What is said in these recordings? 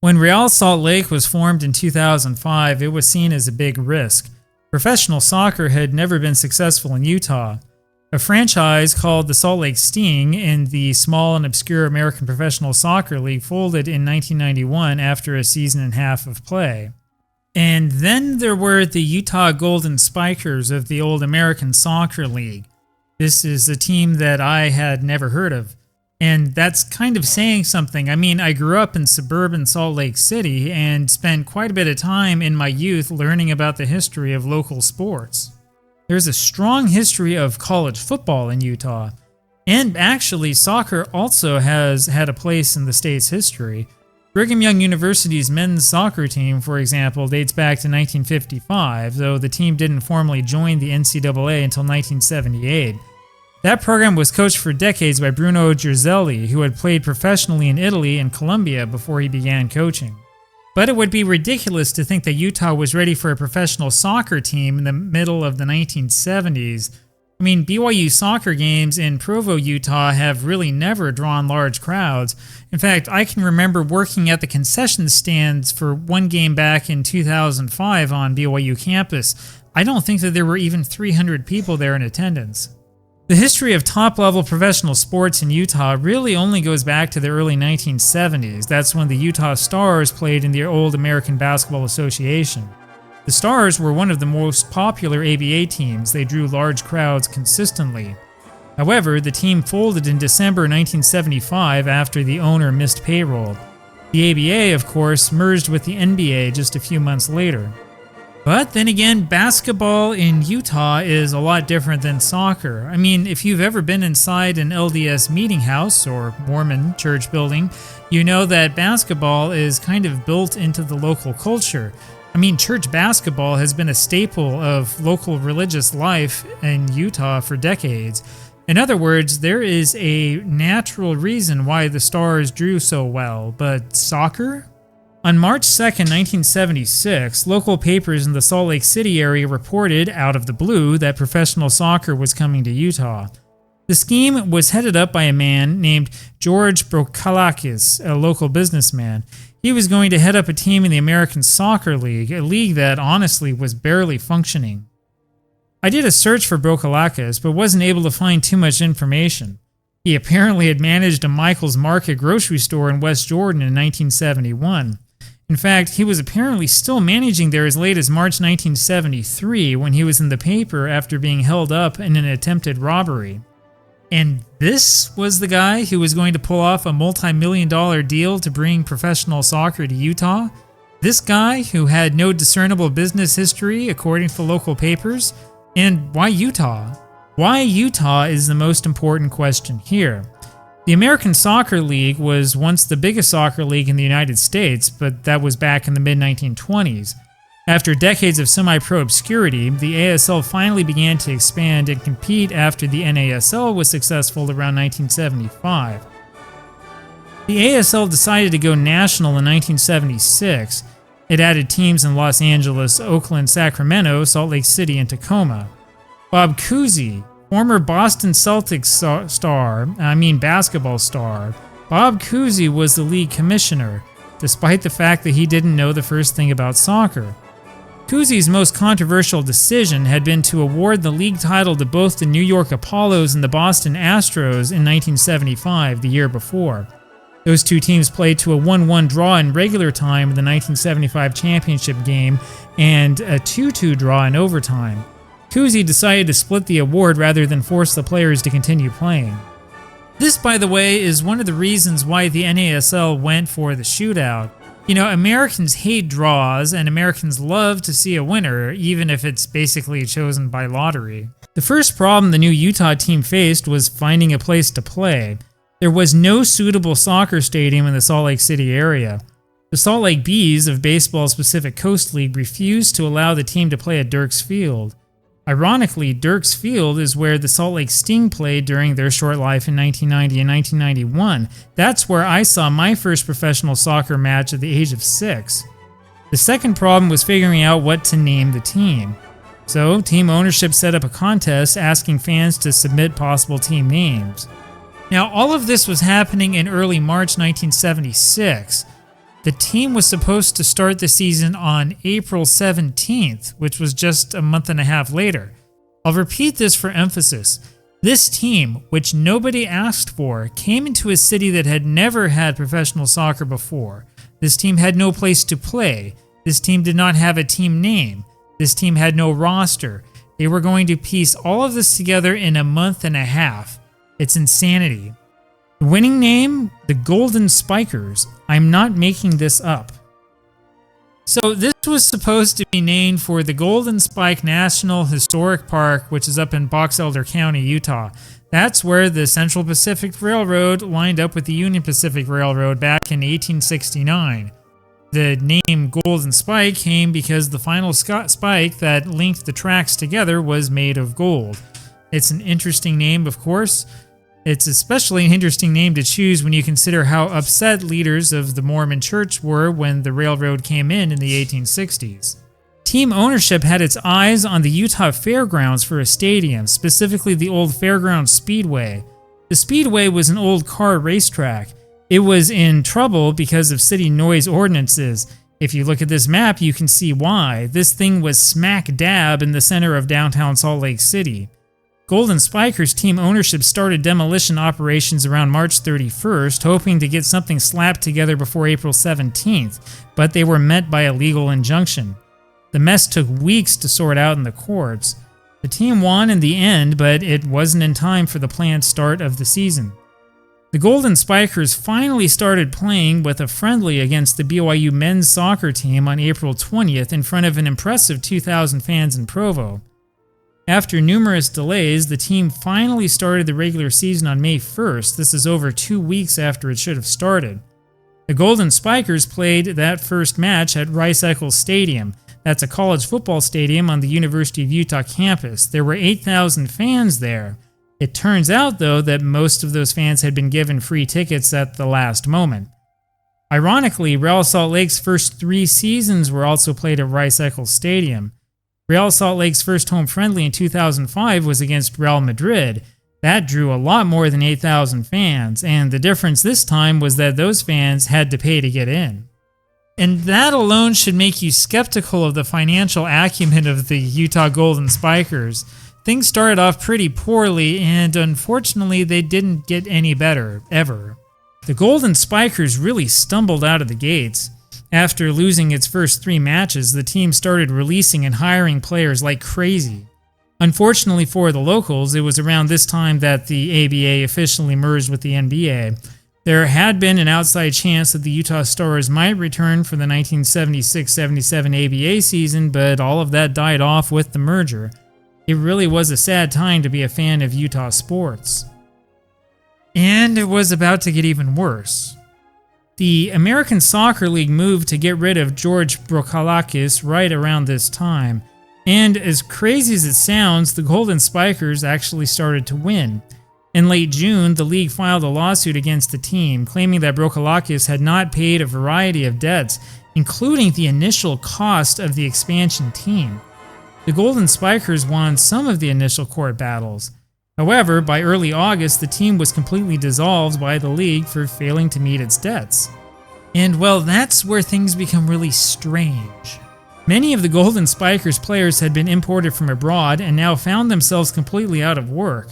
When Real Salt Lake was formed in 2005, it was seen as a big risk. Professional soccer had never been successful in Utah. A franchise called the Salt Lake Sting in the small and obscure American Professional Soccer League folded in 1991 after a season and a half of play. And then there were the Utah Golden Spikers of the old American Soccer League. This is a team that I had never heard of. And that's kind of saying something. I mean, I grew up in suburban Salt Lake City and spent quite a bit of time in my youth learning about the history of local sports. There's a strong history of college football in Utah. And actually, soccer also has had a place in the state's history. Brigham Young University's men's soccer team, for example, dates back to 1955, though the team didn't formally join the NCAA until 1978. That program was coached for decades by Bruno Girzelli, who had played professionally in Italy and Colombia before he began coaching. But it would be ridiculous to think that Utah was ready for a professional soccer team in the middle of the 1970s. I mean, BYU soccer games in Provo, Utah have really never drawn large crowds. In fact, I can remember working at the concession stands for one game back in 2005 on BYU campus. I don't think that there were even 300 people there in attendance. The history of top-level professional sports in Utah really only goes back to the early 1970s. That's when the Utah Stars played in the old American Basketball Association. The Stars were one of the most popular ABA teams. They drew large crowds consistently. However, the team folded in December 1975 after the owner missed payroll. The ABA, of course, merged with the NBA just a few months later. But then again, basketball in Utah is a lot different than soccer. I mean, if you've ever been inside an LDS meeting house or Mormon church building, you know that basketball is kind of built into the local culture. I mean, church basketball has been a staple of local religious life in Utah for decades. In other words, there is a natural reason why the Stars drew so well, but soccer? On March 2, 1976, local papers in the Salt Lake City area reported, out of the blue, that professional soccer was coming to Utah. The scheme was headed up by a man named George Brokalakis, a local businessman. He was going to head up a team in the American Soccer League, a league that honestly was barely functioning. I did a search for Brokalakis, but wasn't able to find too much information. He apparently had managed a Michael's Market grocery store in West Jordan in 1971. In fact, he was apparently still managing there as late as March 1973 when he was in the paper after being held up in an attempted robbery. And this was the guy who was going to pull off a multi-million-dollar deal to bring professional soccer to Utah? This guy who had no discernible business history according to local papers? And why Utah? Why Utah is the most important question here. The American Soccer League was once the biggest soccer league in the United States, but that was back in the mid-1920s. After decades of semi-pro obscurity, the ASL finally began to expand and compete after the NASL was successful around 1975. The ASL decided to go national in 1976. It added teams in Los Angeles, Oakland, Sacramento, Salt Lake City, and Tacoma. Bob Cousy, former Boston Celtics basketball star, Bob Cousy was the league commissioner, despite the fact that he didn't know the first thing about soccer. Cousy's most controversial decision had been to award the league title to both the New York Apollos and the Boston Astros in 1975, the year before. Those two teams played to a 1-1 draw in regular time in the 1975 championship game and a 2-2 draw in overtime. Cousy decided to split the award rather than force the players to continue playing. This, by the way, is one of the reasons why the NASL went for the shootout. You know, Americans hate draws, and Americans love to see a winner, even if it's basically chosen by lottery. The first problem the new Utah team faced was finding a place to play. There was no suitable soccer stadium in the Salt Lake City area. The Salt Lake Bees of baseball's Pacific Coast League refused to allow the team to play at Dirks Field. Ironically, Dirks Field is where the Salt Lake Sting played during their short life in 1990 and 1991. That's where I saw my first professional soccer match at the age of 6. The second problem was figuring out what to name the team. So, team ownership set up a contest asking fans to submit possible team names. Now, all of this was happening in early March 1976. The team was supposed to start the season on April 17th, which was just a month and a half later. I'll repeat this for emphasis. This team, which nobody asked for, came into a city that had never had professional soccer before. This team had no place to play. This team did not have a team name. This team had no roster. They were going to piece all of this together in a month and a half. It's insanity. The winning name, the Golden Spikers. I'm not making this up. So this was supposed to be named for the Golden Spike National Historic Park, which is up in Box Elder County, Utah. That's where the Central Pacific Railroad lined up with the Union Pacific Railroad back in 1869. The name Golden Spike came because the final spike that linked the tracks together was made of gold. It's an interesting name, of course. It's especially an interesting name to choose when you consider how upset leaders of the Mormon Church were when the railroad came in the 1860s. Team ownership had its eyes on the Utah Fairgrounds for a stadium, specifically the old Fairgrounds Speedway. The Speedway was an old car racetrack. It was in trouble because of city noise ordinances. If you look at this map, you can see why. This thing was smack dab in the center of downtown Salt Lake City. Golden Spikers team ownership started demolition operations around March 31st, hoping to get something slapped together before April 17th, but they were met by a legal injunction. The mess took weeks to sort out in the courts. The team won in the end, but it wasn't in time for the planned start of the season. The Golden Spikers finally started playing with a friendly against the BYU men's soccer team on April 20th in front of an impressive 2,000 fans in Provo. After numerous delays, the team finally started the regular season on May 1st. This is over 2 weeks after it should have started. The Golden Spikers played that first match at Rice-Eccles Stadium. That's a college football stadium on the University of Utah campus. There were 8,000 fans there. It turns out, though, that most of those fans had been given free tickets at the last moment. Ironically, Real Salt Lake's first 3 seasons were also played at Rice-Eccles Stadium. Real Salt Lake's first home friendly in 2005 was against Real Madrid. That drew a lot more than 8,000 fans, and the difference this time was that those fans had to pay to get in. And that alone should make you skeptical of the financial acumen of the Utah Golden Spikers. Things started off pretty poorly, and unfortunately they didn't get any better, ever. The Golden Spikers really stumbled out of the gates. After losing its first 3 matches, the team started releasing and hiring players like crazy. Unfortunately for the locals, it was around this time that the ABA officially merged with the NBA. There had been an outside chance that the Utah Stars might return for the 1976-77 ABA season, but all of that died off with the merger. It really was a sad time to be a fan of Utah sports. And it was about to get even worse. The American Soccer League moved to get rid of George Brochalakis right around this time. And as crazy as it sounds, the Golden Spikers actually started to win. In late June, the league filed a lawsuit against the team, claiming that Brochalakis had not paid a variety of debts, including the initial cost of the expansion team. The Golden Spikers won some of the initial court battles. However, by early August, the team was completely dissolved by the league for failing to meet its debts. And well, that's where things become really strange. Many of the Golden Spikers players had been imported from abroad and now found themselves completely out of work.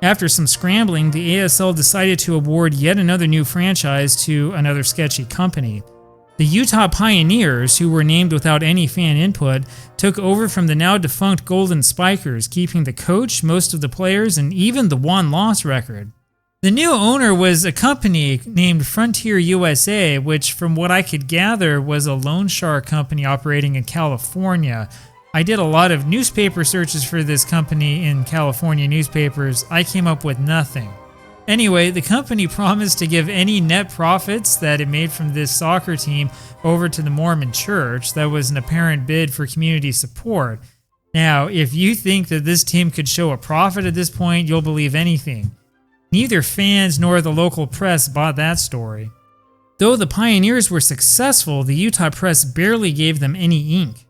After some scrambling, the ASL decided to award yet another new franchise to another sketchy company. The Utah Pioneers, who were named without any fan input, took over from the now defunct Golden Spikers, keeping the coach, most of the players, and even the won-loss record. The new owner was a company named Frontier USA, which from what I could gather was a loan shark company operating in California. I did a lot of newspaper searches for this company in California newspapers. I came up with nothing. Anyway, the company promised to give any net profits that it made from this soccer team over to the Mormon Church. That was an apparent bid for community support. Now, if you think that this team could show a profit at this point, you'll believe anything. Neither fans nor the local press bought that story. Though the Pioneers were successful, the Utah press barely gave them any ink.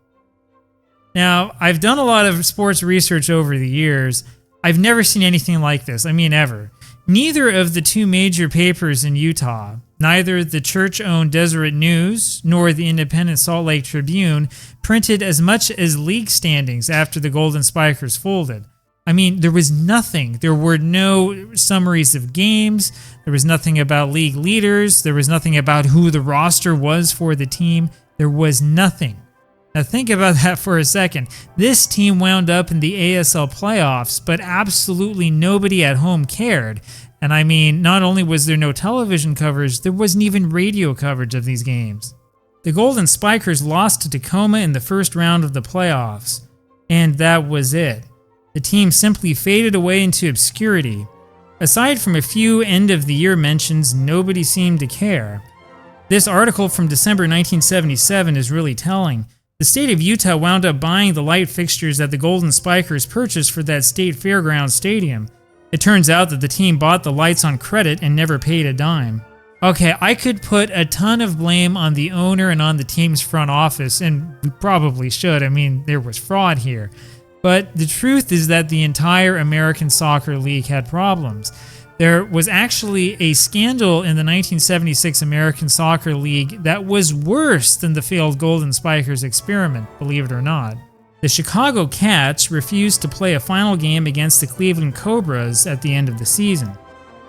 Now, I've done a lot of sports research over the years. I've never seen anything like this. I mean, ever. Neither of the 2 major papers in Utah, Neither the church-owned Deseret News nor the independent Salt Lake Tribune printed as much as league standings after the Golden Spikers folded. I mean, there was nothing. There were no summaries of games. There was nothing about league leaders. There was nothing about who the roster was for the team. There was nothing. Now think about that for a second. This team wound up in the ASL playoffs, but absolutely nobody at home cared. And I mean, not only was there no television coverage, there wasn't even radio coverage of these games. The Golden Spikers lost to Tacoma in the first round of the playoffs, and that was it. The team simply faded away into obscurity. Aside from a few end-of-the-year mentions, nobody seemed to care. This article from December 1977 is really telling. The state of Utah wound up buying the light fixtures that the Golden Spikers purchased for that state fairground stadium. It turns out that the team bought the lights on credit and never paid a dime. Okay, I could put a ton of blame on the owner and on the team's front office, and we probably should. I mean, there was fraud here. But the truth is that the entire American Soccer League had problems. There was actually a scandal in the 1976 American Soccer League that was worse than the failed Golden Spikers experiment, believe it or not. The Chicago Cats refused to play a final game against the Cleveland Cobras at the end of the season.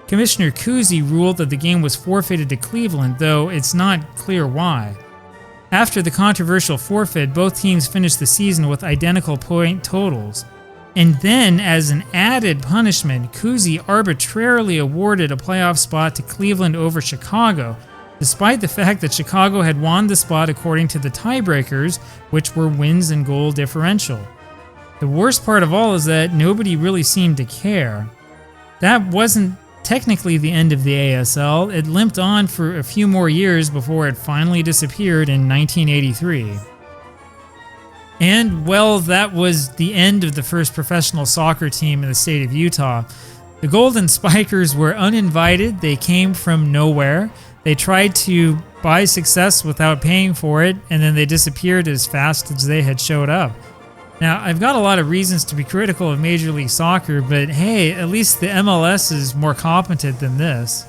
Commissioner Kuzi ruled that the game was forfeited to Cleveland, though it's not clear why. After the controversial forfeit, both teams finished the season with identical point totals. And then, as an added punishment, Kuzi arbitrarily awarded a playoff spot to Cleveland over Chicago, despite the fact that Chicago had won the spot according to the tiebreakers, which were wins and goal differential. The worst part of all is that nobody really seemed to care. That wasn't technically the end of the ASL. It limped on for a few more years before it finally disappeared in 1983. And, well, that was the end of the first professional soccer team in the state of Utah. The Golden Spikers were uninvited. They came from nowhere. They tried to buy success without paying for it, and then they disappeared as fast as they had showed up. Now, I've got a lot of reasons to be critical of Major League Soccer, but hey, at least the MLS is more competent than this.